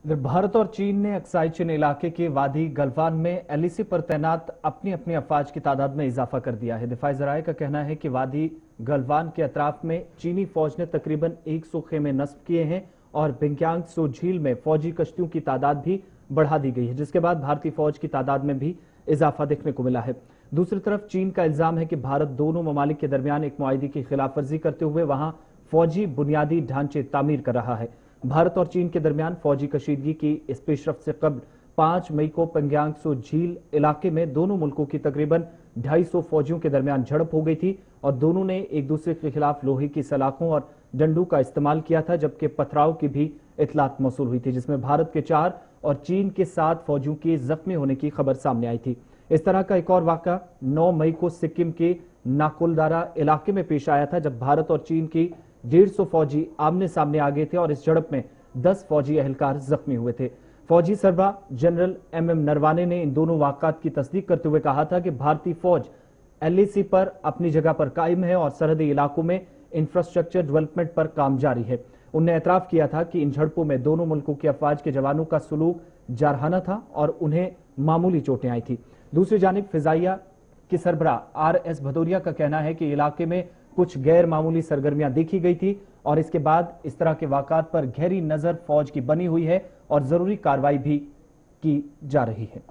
भारत और चीन ने अक्साई चिन इलाके के वादी गलवान में एलएसी पर तैनात अपनी अपनी अफवाज की तादाद में इजाफा कर दिया है। दिफाई ज़राए का कहना है कि वादी गलवान के अतराफ में चीनी फौज ने तकरीबन 100 खेमे नस्ब किए हैं और बिंग्यांग सो झील में फौजी कश्तियों की तादाद भी बढ़ा दी गई है, जिसके बाद भारतीय फौज की तादाद में भी इजाफा देखने को मिला है। दूसरी तरफ चीन का इल्जाम है कि भारत दोनों ममालिक के दरमियान एक मुआहदे की खिलाफ वर्जी करते हुए वहां फौजी बुनियादी ढांचे तामीर कर रहा है। भारत और चीन के दरमियान फौजी कशीदगी की इस पेशरफ्त से कबल 5 मई को पिंग्यांग सो झील इलाके में दोनों मुल्कों की तकरीबन 250 फौजियों के दरमियान झड़प हो गई थी और दोनों ने एक दूसरे के खिलाफ लोहे की सलाखों और डंडों का इस्तेमाल किया था, जबकि पथराव की भी इतलात मौसूल हुई थी, जिसमें भारत के 4 और चीन के 7 फौजियों के जख्मी होने की खबर सामने आई थी। इस तरह का एक और वाक़या 9 मई को सिक्किम के नाकुलदारा इलाके में पेश आया था, जब भारत और चीन की 150 फौजी आमने सामने आ गए थे और इस झड़प में 10 फौजी एहलकार जख्मी हुए थे। फौजी सरबराह जनरल एमएम नरवाने ने इन दोनों वाक़ात की तस्दीक करते हुए कहा था कि भारतीय फौज एलएसी पर अपनी जगह पर कायम है और सरहदी इलाकों में इंफ्रास्ट्रक्चर डेवलपमेंट पर काम जारी है। उन्होंने एतराफ किया था कि इन झड़पों में दोनों मुल्कों के अफवाज के जवानों का सलूक जारहाना था और उन्हें मामूली चोटें आई थी। दूसरी जानिब फिजाइया की सरबराह आरएस भदौरिया का कहना है कि इलाके में कुछ गैर मामूली सरगर्मियां देखी गई थी और इसके बाद इस तरह के वाक़ात पर गहरी नजर फौज की बनी हुई है और जरूरी कार्रवाई भी की जा रही है।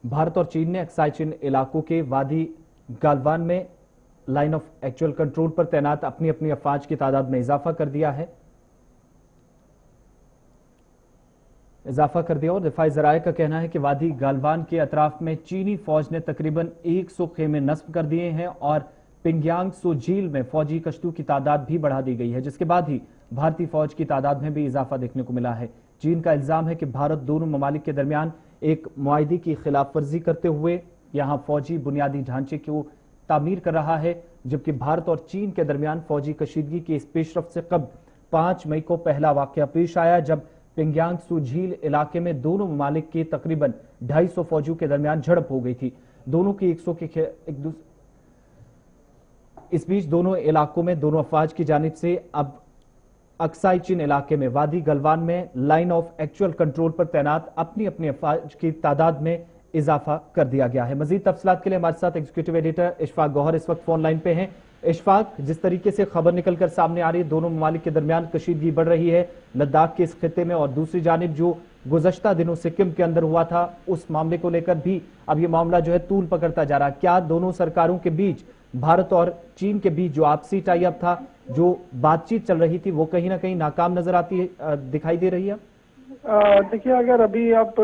भारत और चीन ने अक्साई चिन इलाकों के वादी गालवान में लाइन ऑफ एक्चुअल कंट्रोल पर तैनात अपनी अपनी अफवाज की तादाद में इजाफा कर दिया और दिफाई ज़राए का कहना है कि वादी गालवान के अतराफ में चीनी फौज ने तकरीबन 100 खेमे नस्ब कर दिए हैं और पिंग्यांग सो झील में फौजी कश्तियों की तादाद भी बढ़ा दी गई है, जिसके बाद ही भारतीय फौज की तादाद में भी इजाफा देखने को मिला है। चीन का इल्जाम है कि भारत दोनों ममालिक के दरमियान एक मुआहदे की खिलाफ वर्जी करते हुए यहां फौजी बुनियादी ढांचे को तामीर कर रहा है, जबकि भारत और चीन के दरमियान फौजी कशीदगी की इस पेशरफ्त से कबल 5 मई को पहला वाक़या पेश आया, जब पिंग्यांग सो झील इलाके में दोनों ममालिक के तकरीबन 250 फौजियों के दरमियान झड़प हो गई थी। दोनों की 100 के इस बीच दोनों इलाकों में दोनों अफवाज की जानिब से अब अक्साई चिन इलाके में वादी गलवान में लाइन ऑफ एक्चुअल कंट्रोल पर तैनात अपनी अपनी अफवाज की तादाद में इजाफा कर दिया गया है। मजीद तफसीलात के लिए हमारे साथ एग्जीक्यूटिव एडिटर इशफाक गौहर इस वक्त फोन लाइन पे हैं। इशफाक, जिस तरीके से खबर निकलकर सामने आ रही है, दोनों ममालिक के दरमियान कशीदगी बढ़ रही है लद्दाख के इस खित्ते में, और दूसरी जानिब जो गुज़श्ता दिनों सिक्किम के अंदर हुआ था उस मामले को लेकर भी अब ये मामला जो है तूल पकड़ता जा रहा है। क्या दोनों सरकारों के बीच, भारत और चीन के बीच जो आपसी टाई अप था, जो बातचीत चल रही थी, वो कहीं ना कहीं नाकाम नजर आती है, दिखाई दे रही है? देखिए, अगर अभी आप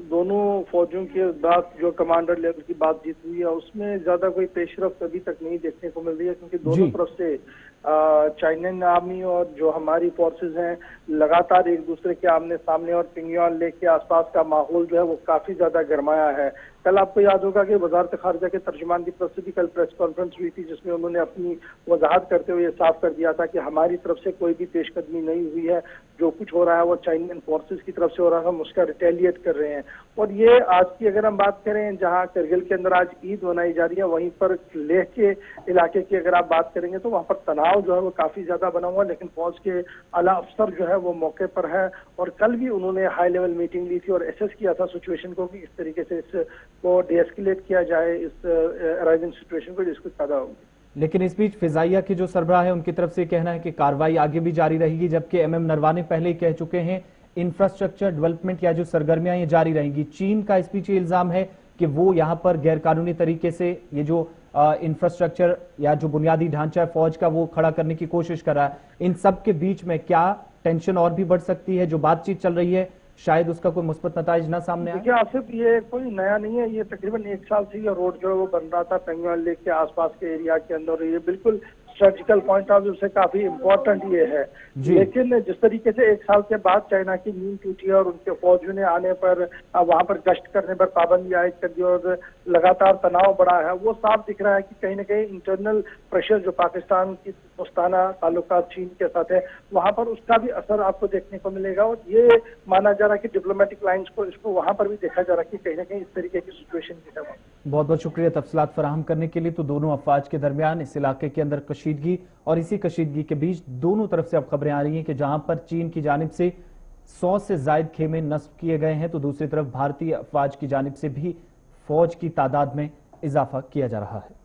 दोनों फौजियों के बात जो कमांडर लेवल की बातचीत हुई है उसमें ज्यादा कोई पेशरफ्त अभी तक नहीं देखने को मिल रही है, क्योंकि दोनों तरफ से चाइनीज आर्मी और जो हमारी फोर्सेस हैं लगातार एक दूसरे के आमने सामने, और पिंगयांग लेक के आसपास का माहौल जो है वो काफी ज्यादा गर्माया है। कल आपको याद होगा कि वजारत खारजा के तर्जुमान की तरफ से भी कल प्रेस कॉन्फ्रेंस हुई थी, जिसमें उन्होंने अपनी वजाहत करते हुए साफ कर दिया था कि हमारी तरफ से कोई भी पेशकदमी नहीं हुई है, जो कुछ हो रहा है वो चाइनीज फोर्सेस की तरफ से हो रहा है, हम उसका रिटेलिएट कर रहे हैं। और ये आज की अगर हम बात करें, जहां करगिल के अंदर आज ईद मनाई जा रही है, वहीं पर लेह के इलाके की अगर आप बात करेंगे तो वहां पर तनाव जो है वो काफी ज्यादा बना हुआ है, लेकिन फौज के आला अफसर जो है वो मौके पर है और कल भी उन्होंने हाई लेवल मीटिंग ली थी और एसेस किया था सिचुएशन को कि इस तरीके से इसको डीएस्केलेट किया जाए, इस अराइजिंग सिचुएशन को, जिसको ज्यादा होगी। लेकिन इस बीच फिजाइया की जो सरबराह है उनकी तरफ से कहना है कि कार्रवाई आगे भी जारी रहेगी, जबकि एमएम नरवाने पहले ही कह चुके हैं इंफ्रास्ट्रक्चर डेवलपमेंट या जो सरगर्मियां ये जारी रहेंगी। चीन का इस बीच इल्जाम है कि वो यहां पर गैरकानूनी तरीके से ये जो इंफ्रास्ट्रक्चर या जो बुनियादी ढांचा है फौज का वो खड़ा करने की कोशिश कर रहा है। इन सब के बीच में क्या टेंशन और भी बढ़ सकती है? जो बातचीत चल रही है शायद उसका कोई मुस्बत नताइज ना सामने आए। देखिए आसिफ, ये कोई नया नहीं है, ये तकरीबन 1 साल से ये रोड जो है वो बन रहा था पिंगयांग लेक के आसपास के एरिया के अंदर। ये बिल्कुल स्ट्रेटजिकल पॉइंट ऑफ व्यू से काफी इम्पोर्टेंट ये है। लेकिन जिस तरीके से 1 साल के बाद चाइना की नींद टूटी और उनके फौजियों ने आने पर वहां पर गश्त करने पर पाबंदी आयद कर दी और लगातार तनाव बढ़ा है, वो साफ दिख रहा है कि कहीं ना कहीं इंटरनल प्रेशर जो पाकिस्तान की दोस्ताना ताल्लुकात चीन के साथ है, वहां पर उसका भी असर आपको देखने को मिलेगा। और ये माना जा रहा है कि डिप्लोमेटिक लाइंस को इसको वहां पर भी देखा जा रहा है कि कहीं ना कहीं इस तरीके की सिचुएशन भी है। बहुत बहुत शुक्रिया तफसीलात फराहम करने के लिए। तो दोनों अफवाज के दरमियान इस इलाके के अंदर कशीदगी और इसी कशीदगी के बीच दोनों तरफ से अब खबरें आ रही हैं कि जहां पर चीन की जानिब से 100 से ज्यादा खेमे नस्ब किए गए हैं, तो दूसरी तरफ भारतीय अफवाज की जानिब से भी फौज की तादाद में इजाफा किया जा रहा है।